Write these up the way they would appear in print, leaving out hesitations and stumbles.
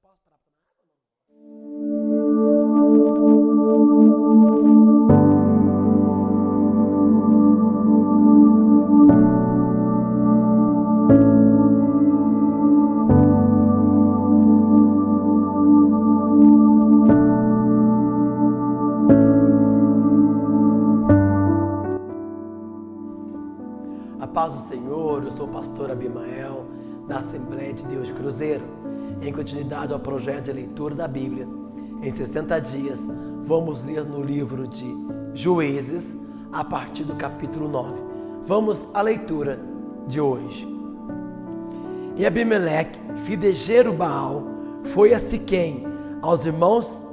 posso parar para tomar água ou não? A paz do Senhor, eu sou o pastor Abimael, da Assembleia de Deus de Cruzeiro. Em continuidade ao projeto de leitura da Bíblia, em 60 dias, vamos ler no livro de Juízes, a partir do capítulo 9. Vamos à leitura de hoje. E Abimeleque, filho de Jerubaal, foi a Siquém, aos irmãos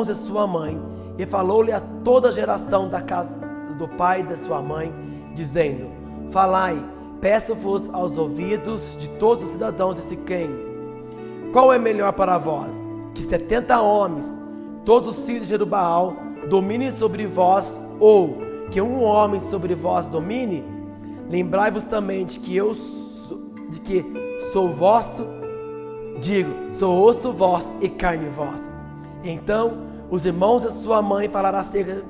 de sua mãe, e falou-lhe a toda a geração da casa do pai de sua mãe, dizendo: falai, peço-vos aos ouvidos de todos os cidadãos de Siquém, qual é melhor para vós, que 70 homens, todos os filhos de Jerubaal, dominem sobre vós, ou que um homem sobre vós domine? Lembrai-vos também de que sou vosso, sou osso vosso e carne vossa. Então os irmãos de sua mãe falaram acerca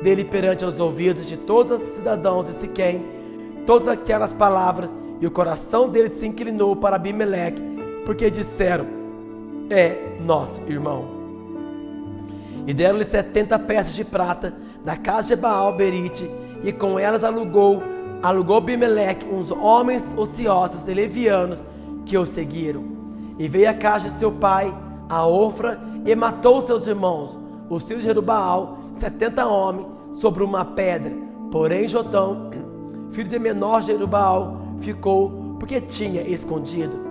dele perante os ouvidos de todos os cidadãos de Siquém, todas aquelas palavras, e o coração dele se inclinou para Abimeleque, porque disseram: é nosso irmão. E deram-lhe 70 peças de prata da casa de Baal-Berite, e com elas alugou Abimeleque uns homens ociosos e levianos que o seguiram. E veio a casa de seu pai, a Ofra, e matou seus irmãos, os filhos de Jerubaal, 70 homens, sobre uma pedra. Porém Jotão, filho de menor de Jerubaal, ficou, porque tinha escondido.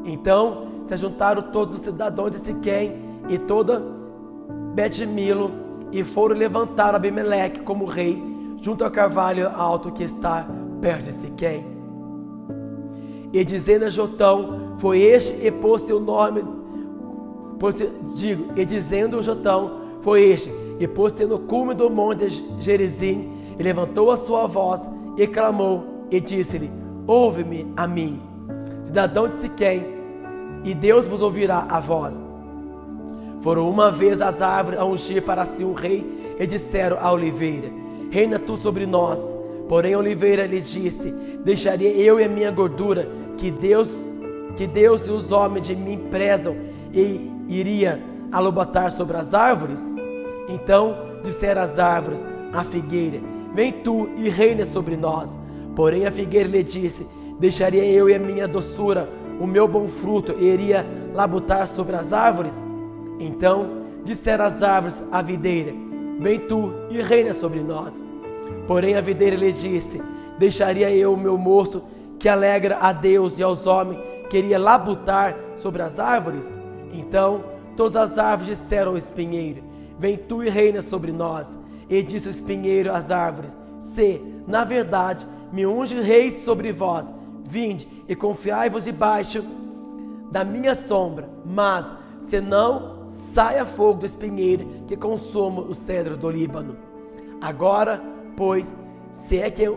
Então se juntaram todos os cidadãos de Siquém e toda Bet-Milo, e foram levantar Abimeleque como rei, junto ao carvalho alto que está perto de Siquém. E dizendo a Jotão, foi este, e pôs seu nome, e dizendo Jotão, foi este, e pôs-se no cume do monte de Gerizim, e levantou a sua voz, e clamou, e disse-lhe: ouve-me a mim, cidadão de Siquém, e Deus vos ouvirá a voz. Foram uma vez as árvores a ungir para si um rei, e disseram à oliveira: reina tu sobre nós. Porém a oliveira lhe disse: deixaria eu e a minha gordura, que Deus e os homens de mim prezam, e iria alobatar sobre as árvores? Então disseram as árvores à figueira: vem tu e reina sobre nós. Porém a figueira lhe disse: deixaria eu e a minha doçura, o meu bom fruto, e iria labutar sobre as árvores? Então disseram as árvores à videira: vem tu e reina sobre nós. Porém a videira lhe disse: deixaria eu o meu moço, que alegra a Deus e aos homens, que iria labutar sobre as árvores? Então todas as árvores disseram ao espinheiro: vem tu e reina sobre nós. E disse o espinheiro às árvores: se, na verdade, me unge reis sobre vós, vinde e confiai-vos debaixo da minha sombra. Mas, se não, saia fogo do espinheiro que consuma os cedros do Líbano. Agora, pois, se é que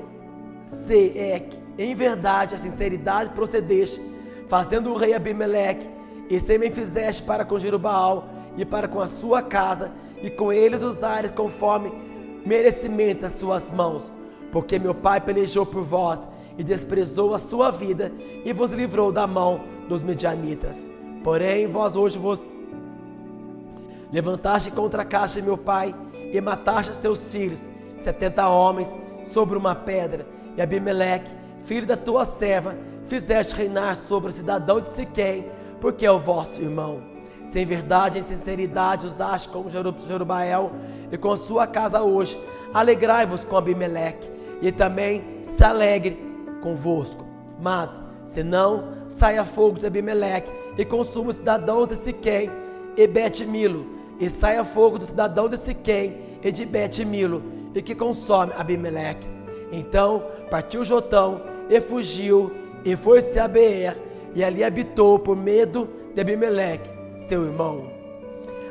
em verdade a sinceridade procedeste, fazendo o rei Abimeleque, e se bem fizeste para com Jerubaal e para com a sua casa, e com eles usares conforme merecimento das suas mãos, porque meu pai pelejou por vós e desprezou a sua vida e vos livrou da mão dos midianitas. Porém vós hoje vos levantaste contra a casa de meu pai e mataste seus filhos, 70 homens, sobre uma pedra. E Abimeleque, filho da tua serva, fizeste reinar sobre o cidadão de Siquém, porque é o vosso irmão. Se em verdade e em sinceridade usaste como Jerubael e com a sua casa hoje, alegrai-vos com Abimeleque, e também se alegre convosco. Mas, se não, saia fogo de Abimeleque e consuma o cidadão de Siquém e Bet-Milo, e saia fogo do cidadão de Siquém e de Bet-Milo, e que consome Abimeleque. Então partiu Jotão e fugiu, e foi-se a Beer, e ali habitou por medo de Abimeleque, seu irmão.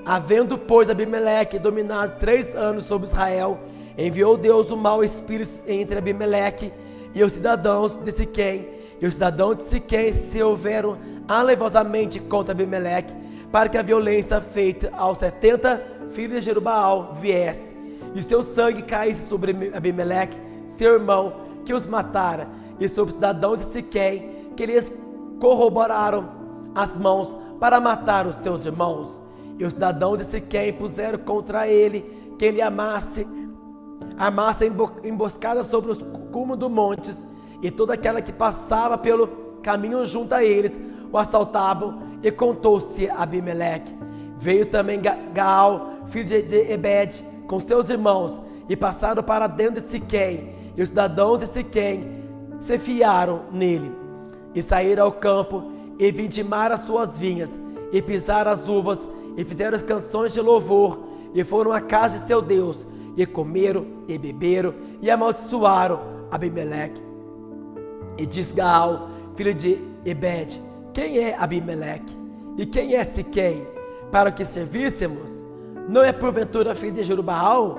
Havendo, pois, Abimeleque dominado 3 anos sobre Israel, enviou Deus um mau espírito entre Abimeleque e os cidadãos de Siquém. E os cidadãos de Siquém se houveram alevosamente contra Abimeleque, para que a violência feita aos 70 filhos de Jerubaal viesse, e seu sangue caísse sobre Abimeleque, seu irmão, que os matara, e sobre o cidadão de Siquém, que lhes corroboraram as mãos para matar os seus irmãos. E o cidadão de Siquém puseram contra ele quem lhe armasse emboscada sobre os cumes dos montes, e toda aquela que passava pelo caminho junto a eles o assaltavam, e contou-se a Abimeleque. Veio também Gaal, filho de Ebed, com seus irmãos, e passaram para dentro de Siquém, e os cidadãos de Siquém se fiaram nele, e saíram ao campo, e vitimaram as suas vinhas, e pisaram as uvas, e fizeram as canções de louvor, e foram à casa de seu Deus, e comeram, e beberam, e amaldiçoaram Abimeleque. E disse Gaal, filho de Ebed: quem é Abimeleque? E quem é Siquém, para que servíssemos? Não é porventura filho de Jerubaal?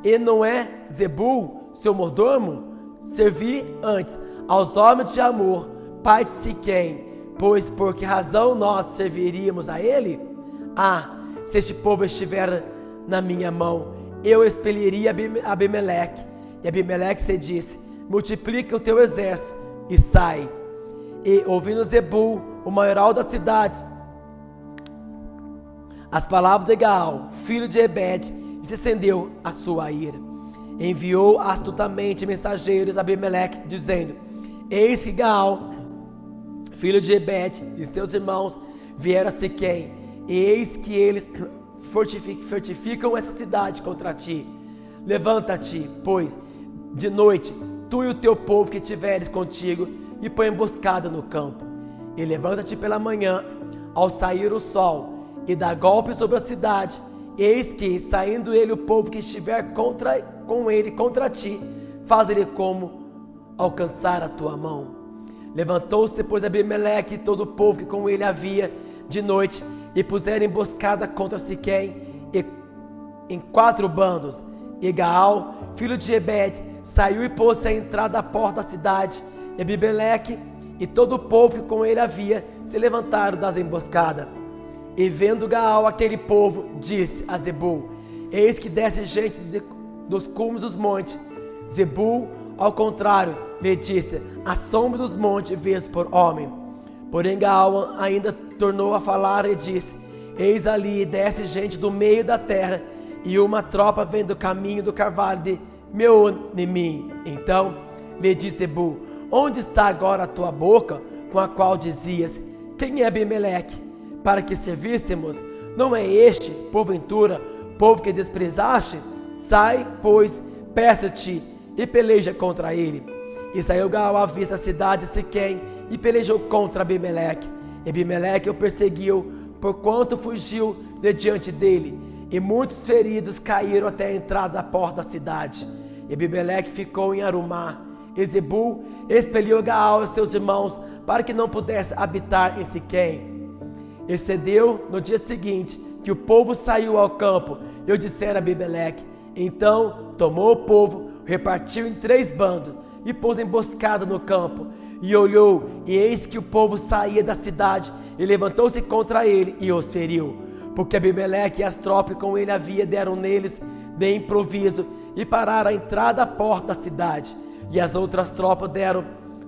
E não é Zebul, seu mordomo? Servi antes aos homens de Amor, pai de Siquém, pois por que razão nós serviríamos a ele? Ah, se este povo estiver na minha mão, eu expeliria Abimeleque. E Abimeleque se disse: multiplica o teu exército e sai. E ouvindo Zebul, o maioral da cidade, as palavras de Gaal, filho de Ebed, e se acendeu a sua ira. Enviou astutamente mensageiros a Abimeleque, dizendo: eis que Gaal, filho de Ebed, e seus irmãos vieram a Siquém, e eis que eles fortificam essa cidade contra ti. Levanta-te, pois, de noite, tu e o teu povo que tiveres contigo, e põe emboscada no campo. E levanta-te pela manhã, ao sair o sol, e dá golpe sobre a cidade. Eis que, saindo ele, o povo que estiver com ele contra ti, faz ele como alcançar a tua mão. Levantou-se, pois, Abimeleque e todo o povo que com ele havia de noite, e puseram emboscada contra Siquém, e em 4 bandos. E Gaal, filho de Ebed, saiu e pôs-se à entrada da porta da cidade. E Abimeleque e todo o povo que com ele havia se levantaram das emboscadas. E vendo Gaal aquele povo, disse a Zebul: eis que desce gente dos cumes dos montes. Zebul, ao contrário, lhe disse: a sombra dos montes vês por homem. Porém Gaal ainda tornou a falar e disse: eis ali desce gente do meio da terra, e uma tropa vem do caminho do carvalho de Meonim. Então lhe disse Zebul: onde está agora a tua boca, com a qual dizias: quem é Abimeleque, para que servíssemos? Não é este, porventura, povo que desprezaste? Sai, pois, peço-te, e peleja contra ele. E saiu Gaal à vista da cidade de Siquém, e pelejou contra Abimeleque. E Abimeleque o perseguiu, porquanto fugiu de diante dele, e muitos feridos caíram até a entrada da porta da cidade. E Abimeleque ficou em Arumá. E Zebul expeliu Gaal e seus irmãos, para que não pudesse habitar em Siquém. E sucedeu no dia seguinte que o povo saiu ao campo, e eu dissera a Abimeleque. Então tomou o povo, repartiu em 3 bandos, e pôs emboscada no campo. E olhou, e eis que o povo saía da cidade, e levantou-se contra ele, e os feriu. Porque Abimeleque e as tropas com ele havia deram neles de improviso, e pararam a entrada da porta da cidade. E as outras tropas deram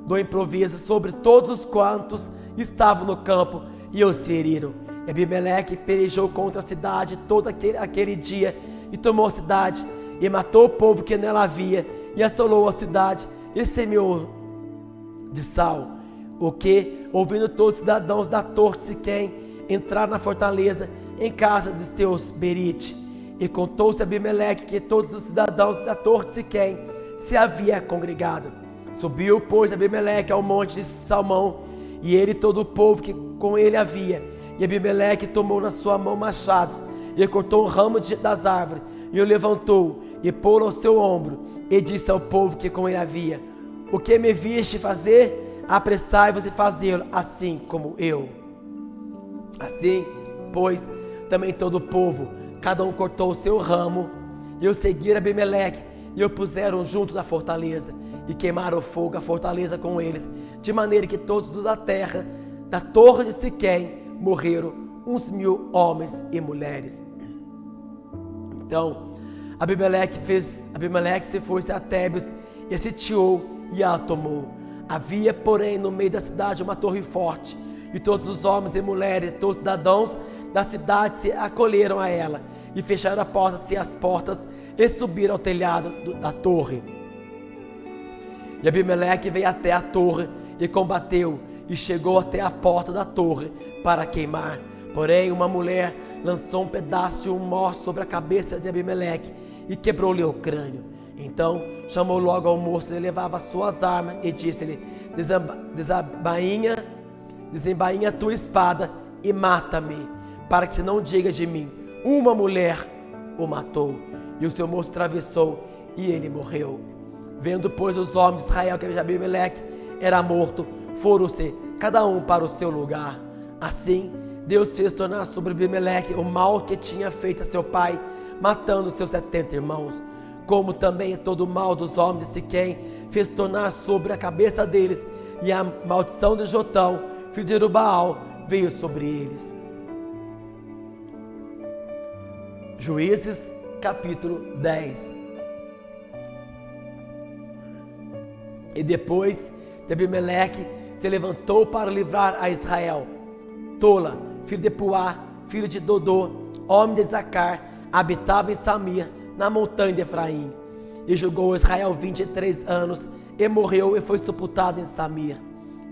do improviso sobre todos os quantos estavam no campo, e os feriram. E Abimeleque pelejou contra a cidade todo aquele dia, e tomou a cidade, e matou o povo que nela havia, e assolou a cidade, e semeou de sal. O que, ouvindo todos os cidadãos da torre de Siquém, entraram na fortaleza, em casa de seus Berite. E contou-se a Abimeleque que todos os cidadãos da torre de Siquém se havia congregado. Subiu, pois, Abimeleque ao monte de Salmão, e ele e todo o povo que com ele havia. E Abimeleque tomou na sua mão machados, e cortou um ramo das árvores, e o levantou, e pô-lo ao seu ombro, e disse ao povo que com ele havia: o que me viste fazer, apressai-vos e fazê-lo, assim como eu. Assim, pois, também todo o povo, cada um cortou o seu ramo, e o seguiram Abimeleque, e o puseram junto da fortaleza, e queimaram fogo a fortaleza com eles, de maneira que todos os da terra da torre de Siquém morreram uns 1000 homens e mulheres. Então Abimeleque se foi-se a Tebes e a sitiou e a tomou. Havia, porém, no meio da cidade uma torre forte, e todos os homens e mulheres, todos os cidadãos da cidade se acolheram a ela, e fecharam as portas, e subiram ao telhado da torre. E Abimeleque veio até a torre e combateu, e chegou até a porta da torre para queimar. Porém, uma mulher lançou um pedaço de um mó sobre a cabeça de Abimeleque e quebrou-lhe o crânio. Então chamou logo ao moço que levava suas armas e disse-lhe: desembainha a tua espada e mata-me, para que se não diga de mim, uma mulher o matou. E o seu moço atravessou e ele morreu. Vendo, pois, os homens de Israel que Abimeleque era morto, foram-se cada um para o seu lugar. Assim Deus fez tornar sobre Abimeleque o mal que tinha feito a seu pai, matando seus 70 irmãos. Como também todo o mal dos homens de Siquém fez tornar sobre a cabeça deles, e a maldição de Jotão, filho de Jerubaal, veio sobre eles. Juízes, capítulo 10. E depois de Abimeleque se levantou para livrar a Israel, Tola, filho de Puá, filho de Dodô, homem de Zacar, habitava em Samir, na montanha de Efraim, e julgou Israel 23 anos, e morreu e foi sepultado em Samir.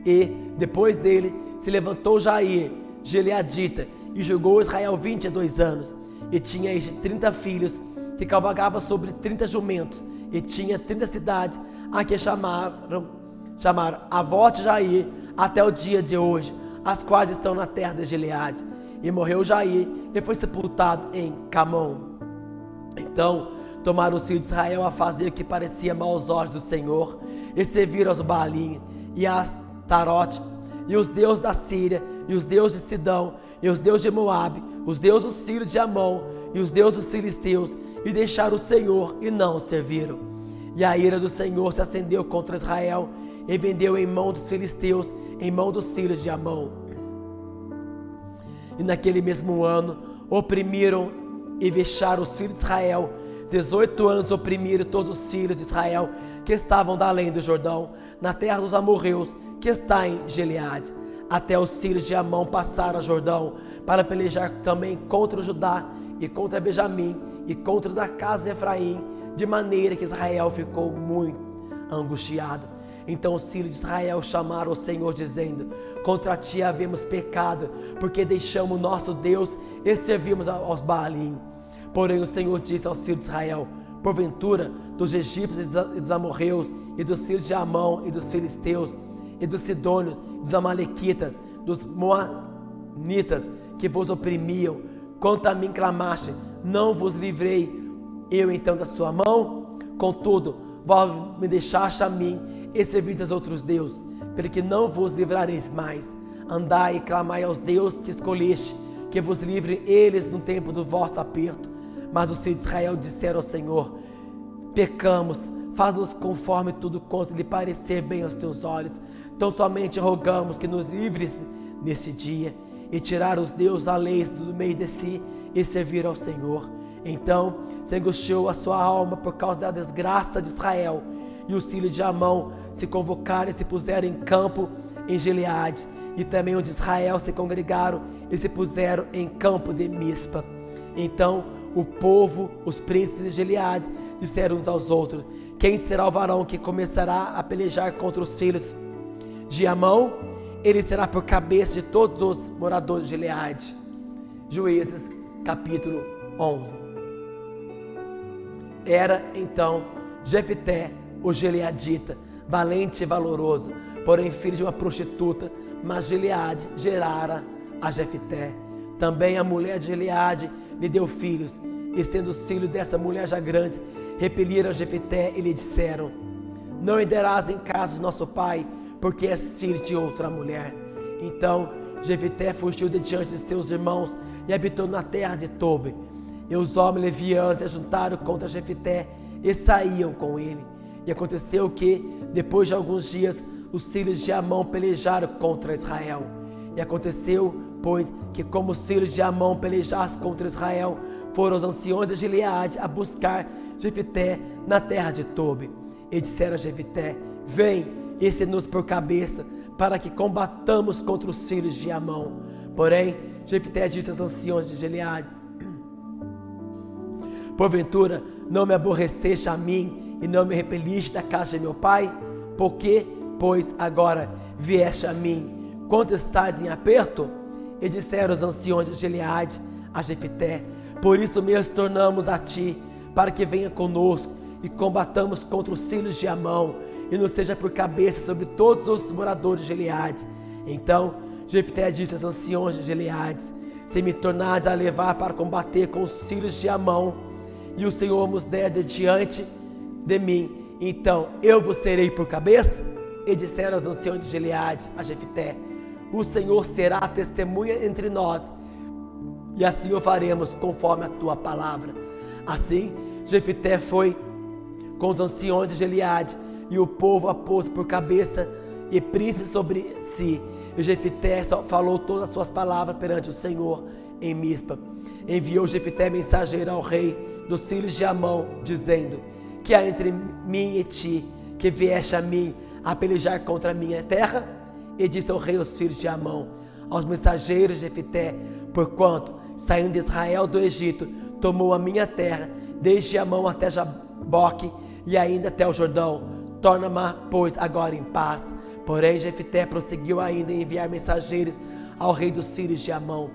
E depois dele se levantou Jair, gileadita, e julgou Israel 22 anos, e tinha este 30 filhos, que cavalgava sobre 30 jumentos, e tinha 30 cidades, a que chamaram avó de Jair até o dia de hoje, as quais estão na terra de Gileade. E morreu Jair e foi sepultado em Camon. Então tomaram os filhos de Israel a fazer o que parecia mal aos olhos do Senhor, e serviram aos Baalim e a Astarote, e os deuses da Síria, e os deuses de Sidão, e os deuses de Moabe, os deuses dos filhos de Amon, e os deuses dos filisteus, e deixaram o Senhor e não o serviram. E a ira do Senhor se acendeu contra Israel, e vendeu em mão dos filisteus, em mão dos filhos de Amon. E naquele mesmo ano oprimiram e vexaram os filhos de Israel. 18 anos oprimiram todos os filhos de Israel que estavam da além do Jordão, na terra dos amorreus, que está em Gileade. Até os filhos de Amon passaram a Jordão, para pelejar também contra o Judá, e contra Benjamim, e contra da casa de Efraim, de maneira que Israel ficou muito angustiado. Então os filhos de Israel chamaram o Senhor, dizendo: contra ti havemos pecado, porque deixamos o nosso Deus e servimos aos Baalim. Porém o Senhor disse aos filhos de Israel: porventura dos egípcios e dos amorreus, e dos filhos de Amon, e dos filisteus, e dos sidônios, e dos amalequitas, dos moanitas, que vos oprimiam, quanto a mim clamaste, não vos livrei eu então da sua mão? Contudo, vós me deixaste a mim, e servis a outros deuses, pelo que não vos livrareis mais. Andai e clamai aos deuses que escolheste, que vos livrem eles no tempo do vosso aperto. Mas os filhos de Israel disseram ao Senhor: pecamos, faz-nos conforme tudo quanto lhe parecer bem aos teus olhos. Tão somente rogamos que nos livres neste dia. E tiraram os deuses a lei do meio de si, e serviram ao Senhor. Então se angustiou a sua alma por causa da desgraça de Israel. E os filhos de Amon se convocaram e se puseram em campo em Gileade. E também os de Israel se congregaram e se puseram em campo de Mispa. Então o povo, os príncipes de Gileade, disseram uns aos outros: quem será o varão que começará a pelejar contra os filhos de Amon? Ele será por cabeça de todos os moradores de Gileade. Juízes, capítulo 11. Era então Jefté, o gileadita, valente e valoroso, porém filho de uma prostituta, mas Gileade gerara a Jefté. Também a mulher de Gileade lhe deu filhos, e sendo os filhos dessa mulher já grandes, repeliram a Jefté e lhe disseram: não herdarás em casa de nosso pai, porque és filho de outra mulher. Então Jefté fugiu de diante de seus irmãos e habitou na terra de Tobi. E os homens levianos se juntaram contra Jefté e saíam com ele. E aconteceu que, depois de alguns dias, os filhos de Amon pelejaram contra Israel. E aconteceu, pois, que como os filhos de Amon pelejassem contra Israel, foram os anciões de Gileade a buscar Jefité na terra de Tobi. E disseram a Jefité: vem, esse-nos por cabeça, para que combatamos contra os filhos de Amon. Porém, Jefité disse aos anciões de Gileade: porventura, não me aborreceste a mim e não me repeliste da casa de meu pai? Por que, pois, agora vieste a mim, quando estás em aperto? E disseram os anciões de Gileade a Jefité: por isso mesmo tornamos a ti, para que venha conosco e combatamos contra os filhos de Amon, e nos seja por cabeça sobre todos os moradores de Gileade. Então Jefté disse aos anciões de Gileade: se me tornardes a levar para combater com os filhos de Amon, e o Senhor nos der de diante de mim, então eu vos serei por cabeça? E disseram os anciões de Gileade a Jefté: o Senhor será a testemunha entre nós, e assim o faremos conforme a tua palavra. Assim Jefté foi com os anciões de Gileade, e o povo a pôs por cabeça e príncipe sobre si. E Jefté falou todas as suas palavras perante o Senhor em Mispa. Enviou Jefté mensageiro ao rei dos filhos de Amon, dizendo: que há entre mim e ti, que vieste a mim a pelejar contra a minha terra? E disse ao rei os filhos de Amon aos mensageiros de Jefté: porquanto, saindo de Israel do Egito, tomou a minha terra, desde Amon até Jaboque, e ainda até o Jordão. Torna-me, pois, agora em paz. Porém Jefté prosseguiu ainda em enviar mensageiros ao rei dos filhos de Amon,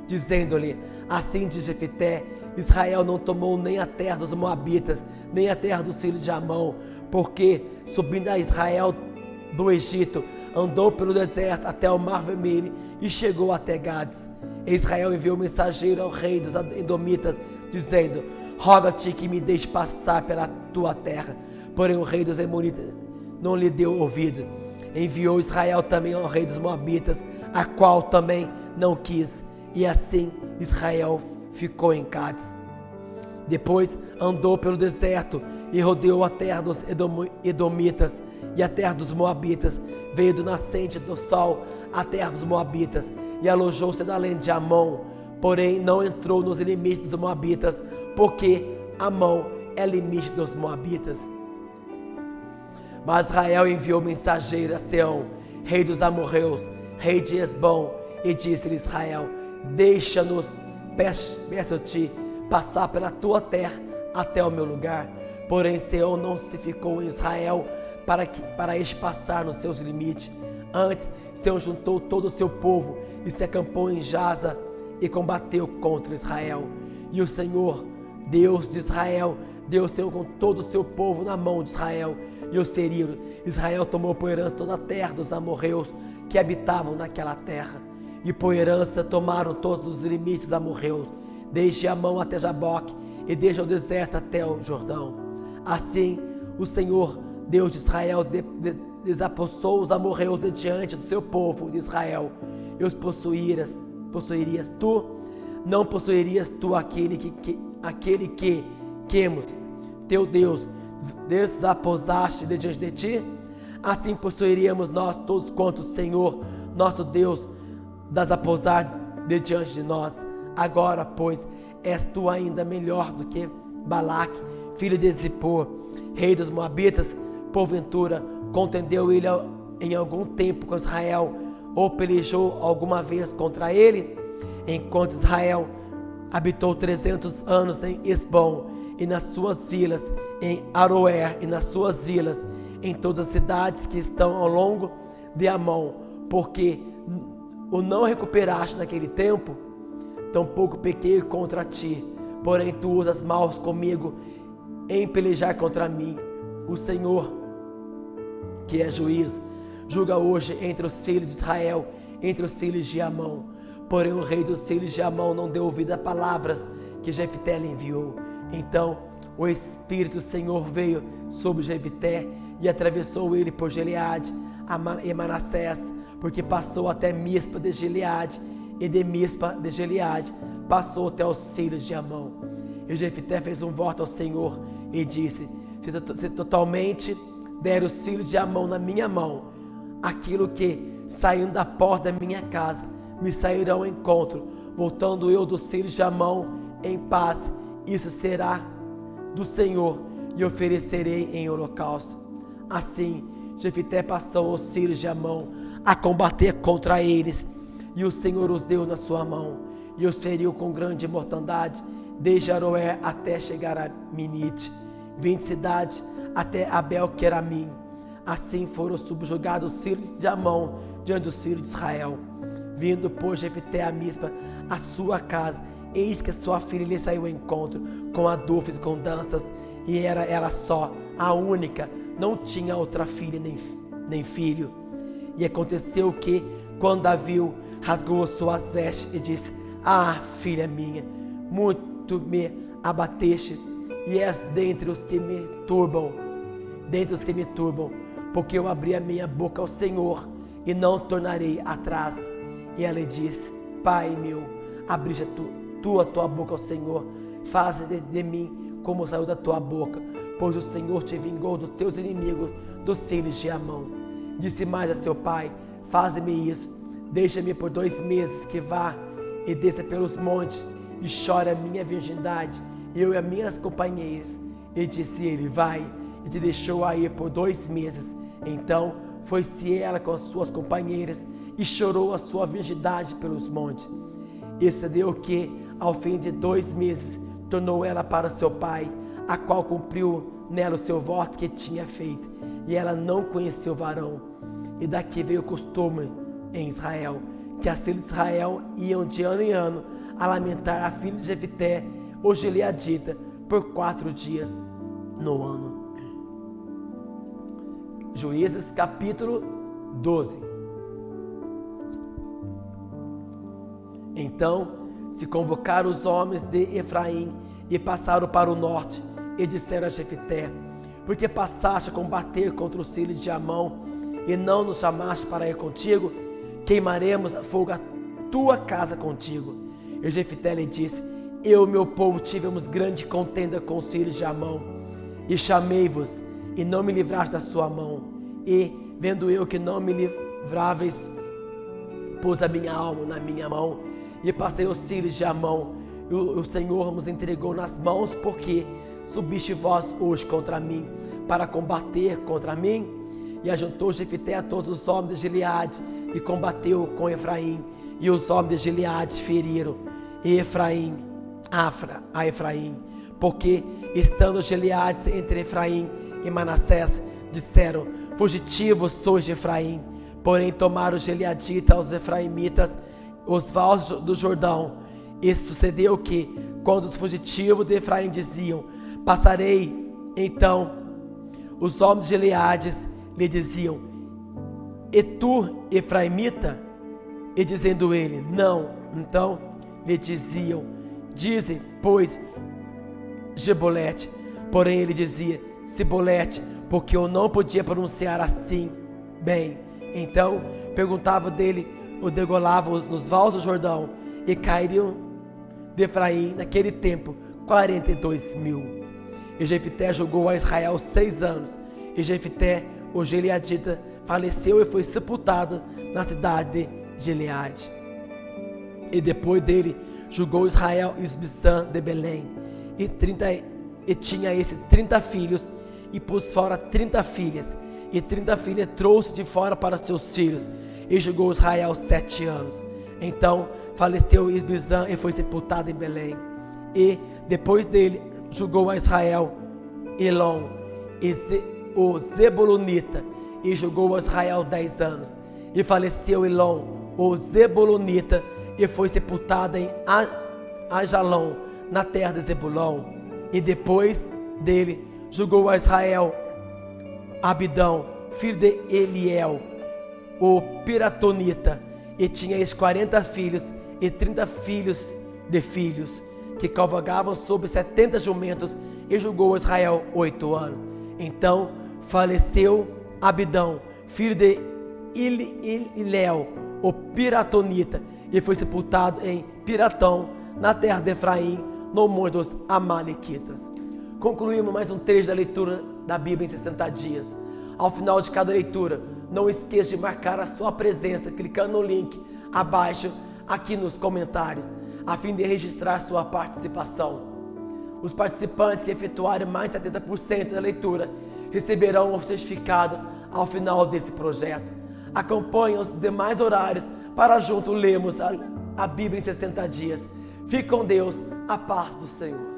dizendo-lhe: assim diz Jefté: Israel não tomou nem a terra dos Moabitas, nem a terra dos filhos de Amon, porque, subindo a Israel do Egito, andou pelo deserto até o Mar Vermelho e chegou até Gades. E Israel enviou mensageiro ao rei dos Edomitas, dizendo: roga-te que me deixe passar pela tua terra. Porém o rei dos Emonitas não lhe deu ouvido. Enviou Israel também ao rei dos Moabitas, a qual também não quis. E assim Israel ficou em Gades. Depois andou pelo deserto e rodeou a terra dos Edomitas e a terra dos Moabitas. Veio do nascente do sol à terra dos Moabitas e alojou-se na lenda de Amon. Porém não entrou nos limites dos Moabitas, porque Amon é limite dos Moabitas. Mas Israel enviou mensageiro a Seom, rei dos amorreus, rei de Esbom, e disse-lhe Israel: deixa-nos, peço-te, passar pela tua terra até o meu lugar. Porém Seom não se ficou em Israel para este passar nos seus limites. Antes Seom juntou todo o seu povo e se acampou em Jaza e combateu contra Israel. E o Senhor, Deus de Israel, deu o Senhor com todo o seu povo na mão de Israel, e os feriram. Israel tomou por herança toda a terra dos amorreus que habitavam naquela terra, e por herança tomaram todos os limites dos amorreus, desde Amon até Jaboque, e desde o deserto até o Jordão. Assim o Senhor, Deus de Israel, desapossou os amorreus de diante do seu povo de Israel, e os possuirias tu, não possuirias tu aquele que Quemos, teu Deus, desaposaste de diante de ti? Assim possuiríamos nós todos quanto o Senhor, nosso Deus, desaposar de diante de nós. Agora, pois, és tu ainda melhor do que Balaque, filho de Zippor, rei dos Moabitas. Porventura, contendeu ele em algum tempo com Israel, ou pelejou alguma vez contra ele? Enquanto Israel habitou 300 anos em Esbom, e nas suas vilas, em Aroer, e nas suas vilas, em todas as cidades que estão ao longo de Amon, porque o não recuperaste naquele tempo, tampouco pequei contra ti, porém tu usas maus comigo em pelejar contra mim. O Senhor, que é juiz, julga hoje entre os filhos de Israel, entre os filhos de Amon. Porém o rei dos filhos de Amon não deu ouvido a palavras que Jefté lhe enviou. Então o Espírito do Senhor veio sobre Jefté e atravessou ele por Gileade e Manassés, porque passou até Mispa de Gileade, e de Mispa de Gileade passou até os filhos de Amon. E Jefté fez um voto ao Senhor e disse: se totalmente der os filhos de Amon na minha mão aquilo que, saindo da porta da minha casa, me sairão ao encontro, voltando eu dos filhos de Amon em paz. Isso será do Senhor, e oferecerei em holocausto. Assim, Jefité passou os filhos de Amon a combater contra eles, e o Senhor os deu na sua mão, e os feriu com grande mortandade, desde Aroer até chegar a Minite, 20 cidades até Abel-Queramim. Assim foram subjugados os filhos de Amon diante dos filhos de Israel. Vindo, pois, Jefité a Mispa, a sua casa, eis que sua filha lhe saiu ao encontro, com adufes e com danças, e era ela só, a única, não tinha outra filha nem filho. E aconteceu que, quando a viu, rasgou as suas vestes e disse: Ah, filha minha, muito me abateste, e és dentre os que me turbam, porque eu abri a minha boca ao Senhor, e não tornarei atrás. E ela lhe disse: Pai meu, abriste a tua boca ao Senhor, faze de mim como saiu da tua boca, pois o Senhor te vingou dos teus inimigos, dos filhos de Amon. Disse mais a seu pai: Faze-me isso, deixa-me por 2 meses que vá e desça pelos montes e chore a minha virgindade, eu e as minhas companheiras. E disse ele: Vai, e te deixou a ir por 2 meses. Então foi-se ela com as suas companheiras e chorou a sua virgindade pelos montes. E sucedeu que, ao fim de 2 meses, tornou ela para seu pai, a qual cumpriu nela o seu voto que tinha feito, e ela não conheceu varão. E daqui veio o costume em Israel, que as filhas de Israel iam de ano em ano a lamentar a filha de Jefité, o gileadita, por 4 dias no ano. Juízes capítulo 12. Então se convocaram os homens de Efraim e passaram para o norte, e disseram a Jefité: Porque passaste a combater contra os filhos de Amon, e não nos chamaste para ir contigo? Queimaremos a fogo a tua casa contigo. E Jefité lhe disse: Eu e meu povo tivemos grande contenda com os filhos de Amon, e chamei-vos, e não me livraste da sua mão. E, vendo eu que não me livráveis, pus a minha alma na minha mão, e passei os filhos de Amon, e o Senhor nos entregou nas mãos, porque subiste vós hoje contra mim, para combater contra mim? E ajuntou Jefité a todos os homens de Gileade, e combateu com Efraim, e os homens de Gileade feriram a Efraim, porque, estando os Gileades entre Efraim e Manassés, disseram: Fugitivos sois de Efraim. Porém tomaram os gileaditas, os efraimitas, os vales do Jordão. E sucedeu que, quando os fugitivos de Efraim diziam: Passarei, então os homens de Gileades lhe diziam: E tu, efraimita? E dizendo ele: Não, então lhe diziam: Dizem, pois, Gebolete. Porém ele dizia: Sibolete, porque eu não podia pronunciar assim bem. Então perguntava dele, o degolavam nos vales do Jordão, e cairiam de Efraim naquele tempo 42.000. E Jefité julgou a Israel 6 anos. E Jefité, o gileadita, faleceu e foi sepultado na cidade de Gileade. E depois dele julgou Israel Isbissã de Belém, e tinha esse 30 filhos, e pôs fora 30 filhas, e 30 filhas trouxe de fora para seus filhos, e julgou Israel 7 anos. Então faleceu Isbissã e foi sepultado em Belém. E depois dele julgou a Israel Elon, o Zebulonita, e julgou a Israel 10 anos. E faleceu Elon, o Zebulonita, e foi sepultado em Ajalon, na terra de Zebulon. E depois dele julgou a Israel Abidão, filho de Eliel, o Piratonita, e tinha 40 filhos e 30 filhos de filhos, que cavalgavam sobre 70 jumentos, e julgou Israel 8 anos. Então faleceu Abidão, filho de Eliel, o Piratonita, e foi sepultado em Piratão, na terra de Efraim, no monte dos Amalequitas. Concluímos mais um trecho da leitura da Bíblia em 60 dias. Ao final de cada leitura, não esqueça de marcar a sua presença, clicando no link abaixo, aqui nos comentários, a fim de registrar sua participação. Os participantes que efetuarem mais de 70% da leitura receberão o certificado ao final desse projeto. Acompanhe os demais horários para junto lermos a Bíblia em 60 dias. Fique com Deus, a paz do Senhor.